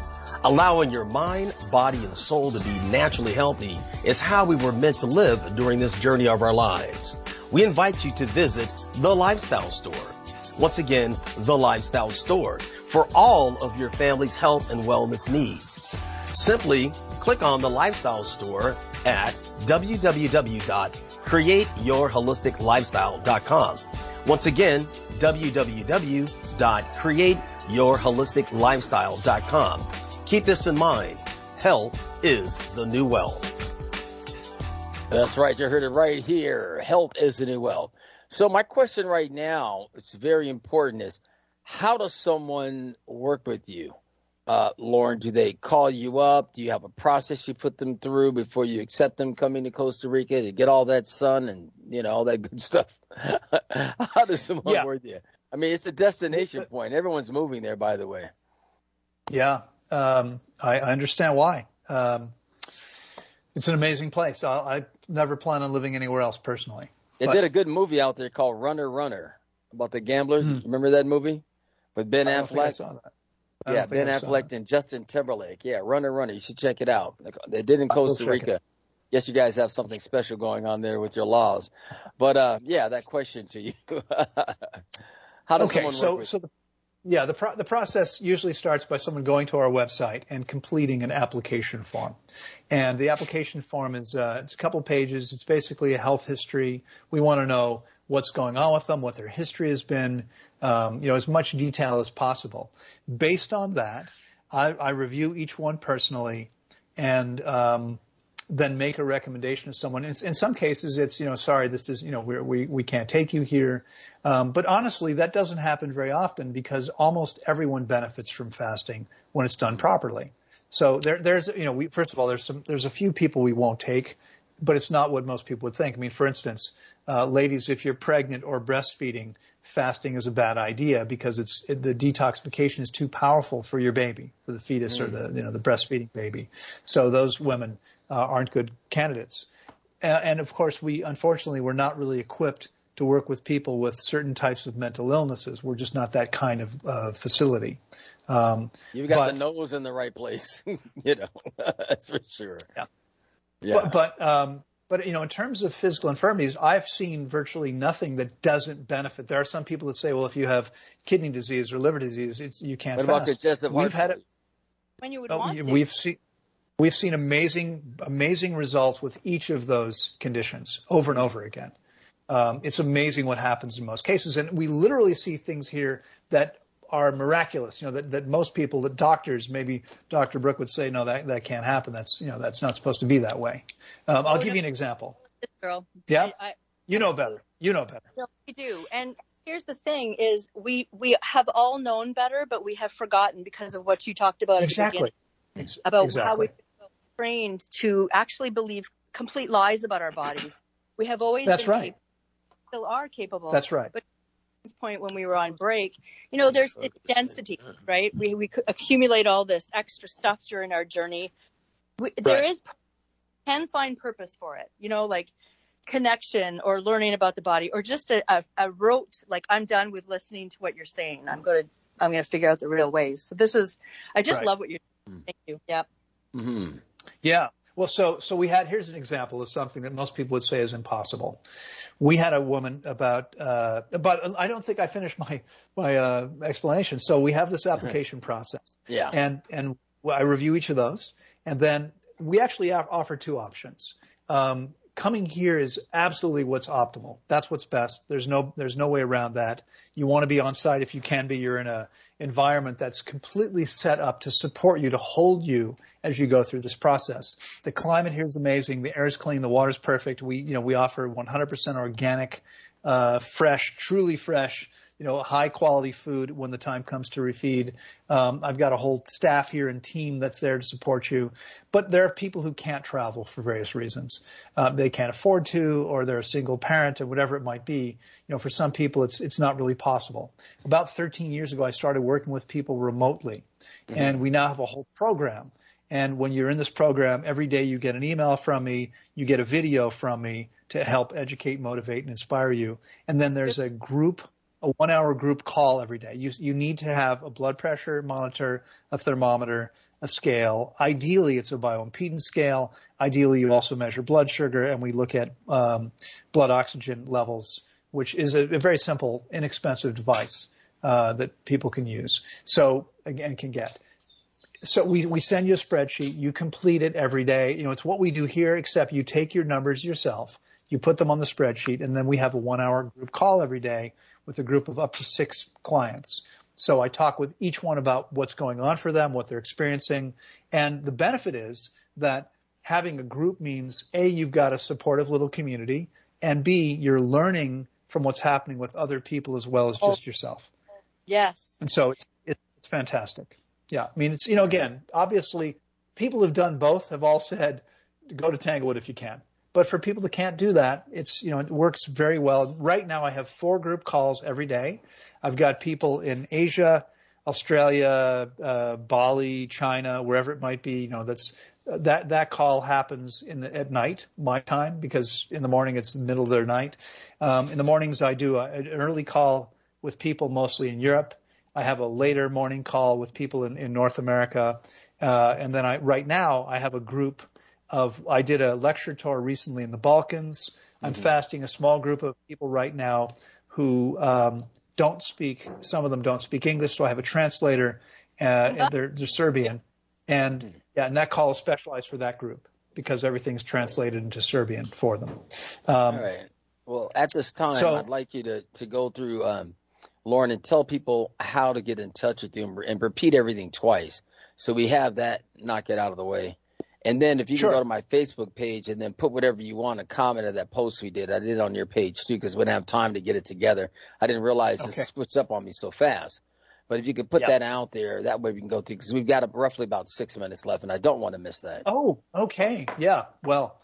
Allowing your mind, body, and soul to be naturally healthy is how we were meant to live during this journey of our lives. We invite you to visit The Lifestyle Store. Once again, The Lifestyle Store, for all of your family's health and wellness needs. Simply click on The Lifestyle Store at www.createyourholisticlifestyle.com. Once again, www.createyourholisticlifestyle.com. Keep this in mind. Health is the new wealth. That's right. You heard it right here. Health is the new wealth. So my question right now, it's very important, is how does someone work with you? Loren, do they call you up? Do you have a process you put them through before you accept them coming to Costa Rica to get all that sun and, all that good stuff? How does someone work with you? I mean, it's a destination point. Everyone's moving there, by the way. Yeah, I understand why. It's an amazing place. never plan on living anywhere else personally. They did a good movie out there called Runner about the gamblers. Remember that movie with Ben Affleck? I saw that. Yeah, Ben Affleck and Justin Timberlake. Yeah, Runner. You should check it out. They did in Costa Rica. Guess you guys have something special going on there with your laws. But yeah, that question to you. How does someone work with the process usually starts by someone going to our website and completing an application form. And the application form is it's a couple pages. It's basically a health history. We want to know what's going on with them, what their history has been, as much detail as possible. Based on that, I review each one personally and then make a recommendation to someone. In some cases, it's, sorry, this is, we can't take you here. But honestly, that doesn't happen very often because almost everyone benefits from fasting when it's done properly. So there's first of all, there's a few people we won't take, but it's not what most people would think. I mean, for instance, ladies, if you're pregnant or breastfeeding, fasting is a bad idea because the detoxification is too powerful for your baby, for the fetus or the breastfeeding baby. So those women aren't good candidates. And of course, unfortunately, we're not really equipped to work with people with certain types of mental illnesses. We're just not that kind of facility. You've got the nose in the right place, that's for sure. Yeah. But in terms of physical infirmities, I've seen virtually nothing that doesn't benefit. There are some people that say, well, if you have kidney disease or liver disease, you can't fast. What about congestive heart failure? When you would want to. We've seen amazing results with each of those conditions over and over again. It's amazing what happens in most cases, and we literally see things here that are miraculous. That most people, that doctors, maybe Dr. Brookh would say, no, that can't happen. That's not supposed to be that way. I'll give you an example. This girl. Yeah. You know better. No, we do. And here's the thing: is we have all known better, but we have forgotten because of what you talkked about at the beginning about how we've been trained to actually believe complete lies about our bodies. We have always still are capable. That's right. But at this point, when we were on break, there's density, right? We accumulate all this extra stuff during our journey. There can find purpose for it, like connection or learning about the body, or just a rote, like I'm done with listening to what you're saying. I'm going to figure out the real ways. So I just love what you're doing. Thank you. Yeah. Mm-hmm. Yeah. Well, so here's an example of something that most people would say is impossible. We had a woman about I don't think I finished my explanation. So we have this application process. Yeah. And I review each of those, and then we actually offer two options. Coming here is absolutely what's optimal. That's what's best. There's no way around that. You want to be on site if you can be. You're in a environment that's completely set up to support you, to hold you as you go through this process. The climate here is amazing. The air is clean. The water is perfect. We offer 100% organic, fresh, truly fresh, high quality food when the time comes to refeed. I've got a whole staff here and team that's there to support you. But there are people who can't travel for various reasons. They can't afford to, or they're a single parent, or whatever it might be. For some people, it's not really possible. About 13 years ago, I started working with people remotely, and we now have a whole program. And when you're in this program, every day you get an email from me, you get a video from me to help educate, motivate, and inspire you. And then there's a 1-hour group call every day. You need to have a blood pressure monitor, a thermometer, a scale. Ideally, it's a bioimpedance scale. Ideally, you also measure blood sugar, and we look at blood oxygen levels, which is a very simple, inexpensive device that people can use. So again, can get. So we send you a spreadsheet. You complete it every day. It's what we do here, except you take your numbers yourself. You put them on the spreadsheet, and then we have a 1-hour group call every day with a group of up to 6 clients. So I talk with each one about what's going on for them, what they're experiencing. And the benefit is that having a group means, A, you've got a supportive little community, and B, you're learning from what's happening with other people as well as just yourself. Yes. And so it's fantastic. Yeah. I mean, it's, again, obviously people who've done both have all said, go to Tanglewood if you can. But for people that can't do that, it works very well. Right now I have 4 group calls every day. I've got people in Asia, Australia, Bali, China, wherever it might be, that call happens at night, my time, because in the morning it's the middle of their night. In the mornings I do an early call with people mostly in Europe. I have a later morning call with people in North America. And then right now I have a group I did a lecture tour recently in the Balkans. I'm fasting a small group of people right now who some of them don't speak English, so I have a translator, and they're Serbian. And that call is specialized for that group because everything's translated into Serbian for them. All right. Well, at this time, I'd like you to go through, Loren, and tell people how to get in touch with you and repeat everything twice. So we have that, knock it out of the way. And then if you can go to my Facebook page and then put whatever you want, a comment of that post we did. I did it on your page too because we didn't have time to get it together. I didn't realize this switched up on me so fast. But if you could put that out there, that way we can go through, because we've got roughly about 6 minutes left, and I don't want to miss that. Oh, okay. Yeah. Well,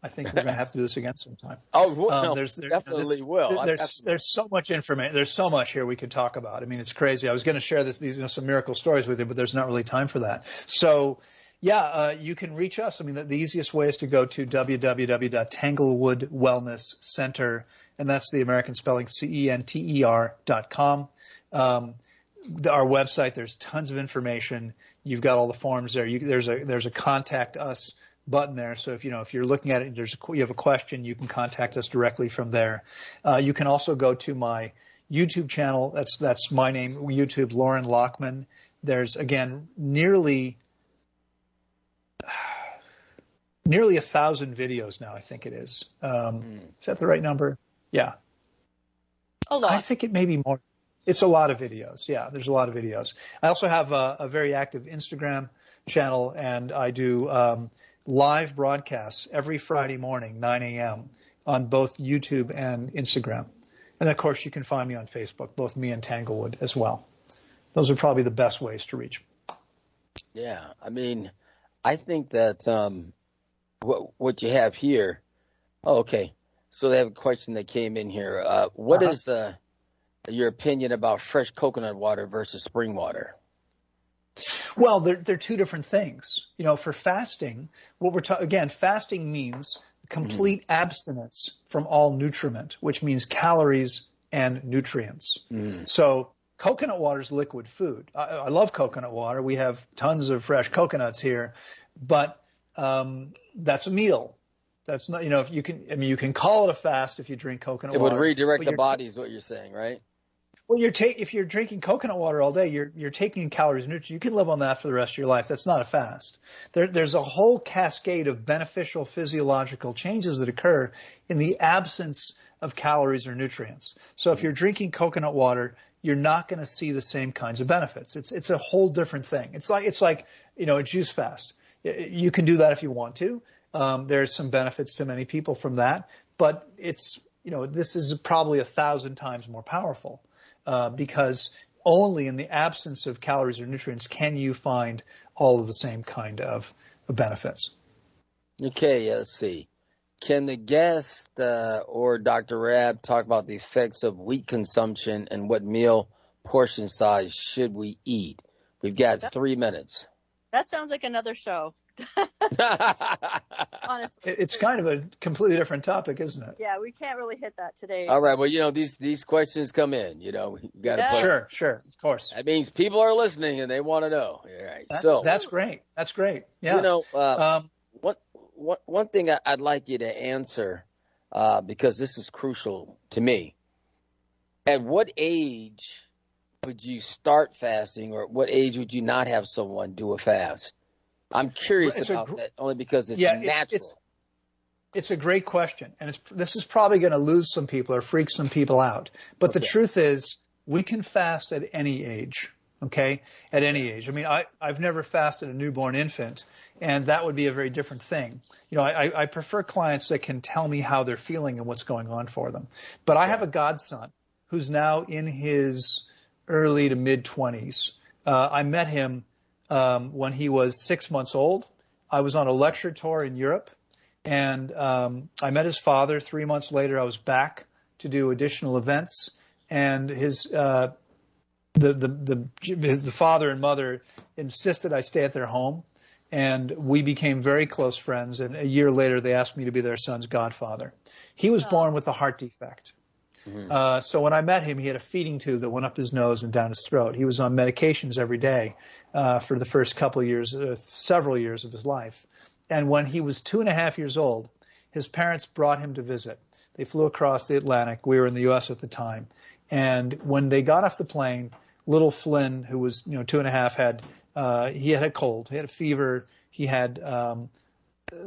I think we're going to have to do this again sometime. Definitely will. There's so much information. There's so much here we could talk about. I mean, it's crazy. I was going to share these some miracle stories with you, but there's not really time for that. So, you can reach us. I mean, the easiest way is to go to www.Tanglewood Wellness Center, and that's the American spelling, CENTER.com. Our website, there's tons of information. You've got all the forms there. There's a contact us button there. So if you're looking at it, you have a question, you can contact us directly from there. You can also go to my YouTube channel. That's my name, YouTube, Loren Lockman. There's again nearly 1,000 videos now. I think it is. Is that the right number? Yeah. A lot. I think it may be more. It's a lot of videos. Yeah, there's a lot of videos. I also have a very active Instagram channel, and I do live broadcasts every Friday morning, 9 a.m. on both YouTube and Instagram. And, of course, you can find me on Facebook, both me and Tanglewood as well. Those are probably the best ways to reach. Yeah, I mean, I think that what you have here – okay. So they have a question that came in here. What is your opinion about fresh coconut water versus spring water? Well, they're two different things. For fasting, fasting means complete abstinence from all nutriment, which means calories and nutrients. So coconut water is liquid food. I love coconut water. We have tons of fresh coconuts here, but that's a meal. That's not, you can call it a fast if you drink coconut water. It would redirect the body is what you're saying, right? Well, if you're drinking coconut water all day, you're taking calories and nutrients. You can live on that for the rest of your life. That's not a fast. There's a whole cascade of beneficial physiological changes that occur in the absence of calories or nutrients. So if you're drinking coconut water, you're not going to see the same kinds of benefits. It's a whole different thing. It's like a juice fast. You can do that if you want to. There's some benefits to many people from that, but this is probably 1,000 times more powerful. Because only in the absence of calories or nutrients can you find all of the same kind of benefits. Okay, let's see. Can the guest or Dr. Rabb talk about the effects of wheat consumption and what meal portion size should we eat? We've got 3 minutes. That sounds like another show. Honestly, it's kind of a completely different topic, isn't it? Yeah, we can't really hit that today. All right, well, these questions come in. We got to sure, of course. That means people are listening and they want to know. All right, that's great. That's great. Yeah. One thing I'd like you to answer because this is crucial to me. At what age would you start fasting, or at what age would you not have someone do a fast? I'm curious about that only because it's natural. It's a great question, and this is probably going to lose some people or freak some people out. But the truth is, we can fast at any age, okay? At any age. I mean, I've never fasted a newborn infant, and that would be a very different thing. I prefer clients that can tell me how they're feeling and what's going on for them. But I have a godson who's now in his early to mid-20s. I met him when he was 6 months old. I was on a lecture tour in Europe, and I met his father. 3 months later, I was back to do additional events, and the father and mother insisted I stay at their home. and we became very close friends. And a year later, they asked me to be their son's godfather. He was born with a heart defect. Mm-hmm. So when I met him, he had a feeding tube that went up his nose and down his throat. He was on medications every day for the first couple of years, several years of his life. And when he was 2.5 years old, his parents brought him to visit. They flew across the Atlantic. We were in the U.S. at the time. And when they got off the plane, little Flynn, who was 2.5, he had a cold. He had a fever. He had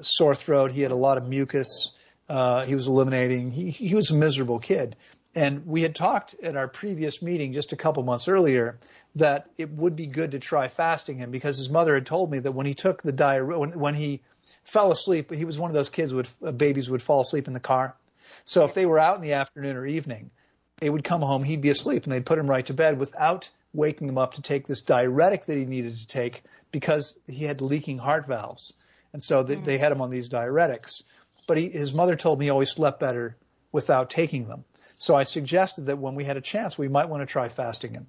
sore throat. He had a lot of mucus. He was eliminating. He was a miserable kid. And we had talked at our previous meeting just a couple months earlier that it would be good to try fasting him, because his mother had told me that when he took the diarrhea, when he fell asleep, he was one of those kids babies would fall asleep in the car. So if they were out in the afternoon or evening, they would come home, he'd be asleep, and they'd put him right to bed without waking him up to take this diuretic that he needed to take because he had leaking heart valves. And so they had him on these diuretics. But his mother told me he always slept better without taking them. So I suggested that when we had a chance, we might want to try fasting him.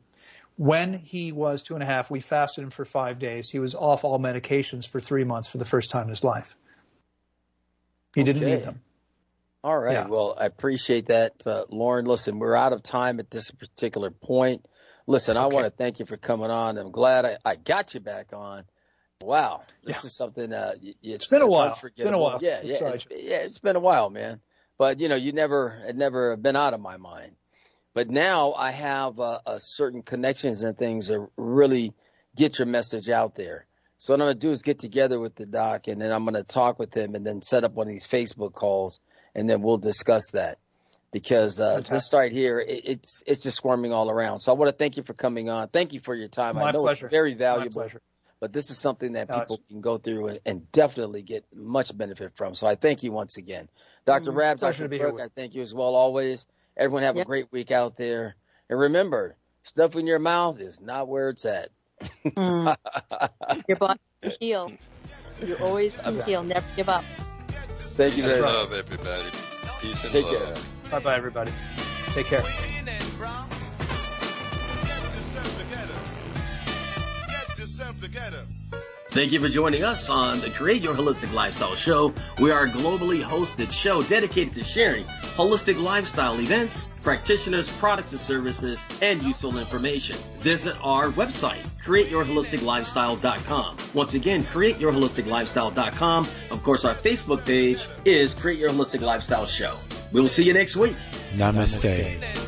When he was 2.5, we fasted him for 5 days. He was off all medications for 3 months for the first time in his life. He didn't need them. All right. Yeah. Well, I appreciate that, Loren. Listen, we're out of time at this particular point. Listen, I want to thank you for coming on. I'm glad I got you back on. Wow. This is something it's been a while. It's been a while. It's been a while, man. But, it never been out of my mind. But now I have certain connections and things that really get your message out there. So what I'm going to do is get together with the doc, and then I'm going to talk with him and then set up one of these Facebook calls, and then we'll discuss that. Because this right here, it's just squirming all around. So I want to thank you for coming on. Thank you for your time. My pleasure. It's very valuable. My pleasure. But this is something that people can go through and definitely get much benefit from. So I thank you once again. Dr. Rabb, Dr. Brookh, I thank you as well always. Everyone have a great week out there. And remember, stuff in your mouth is not where it's at. Your body can heal. You always can heal. Never give up. Thank you very much. Love, everybody. Peace and Take love. Care. Bye-bye, everybody. Take care. Thank you for joining us on the Create Your Holistic Lifestyle Show. We are a globally hosted show dedicated to sharing holistic lifestyle events, practitioners, products and services, and useful information. Visit our website, createyourholisticlifestyle.com. Once again, createyourholisticlifestyle.com. Of course, our Facebook page is Create Your Holistic Lifestyle Show. We'll see you next week. Namaste.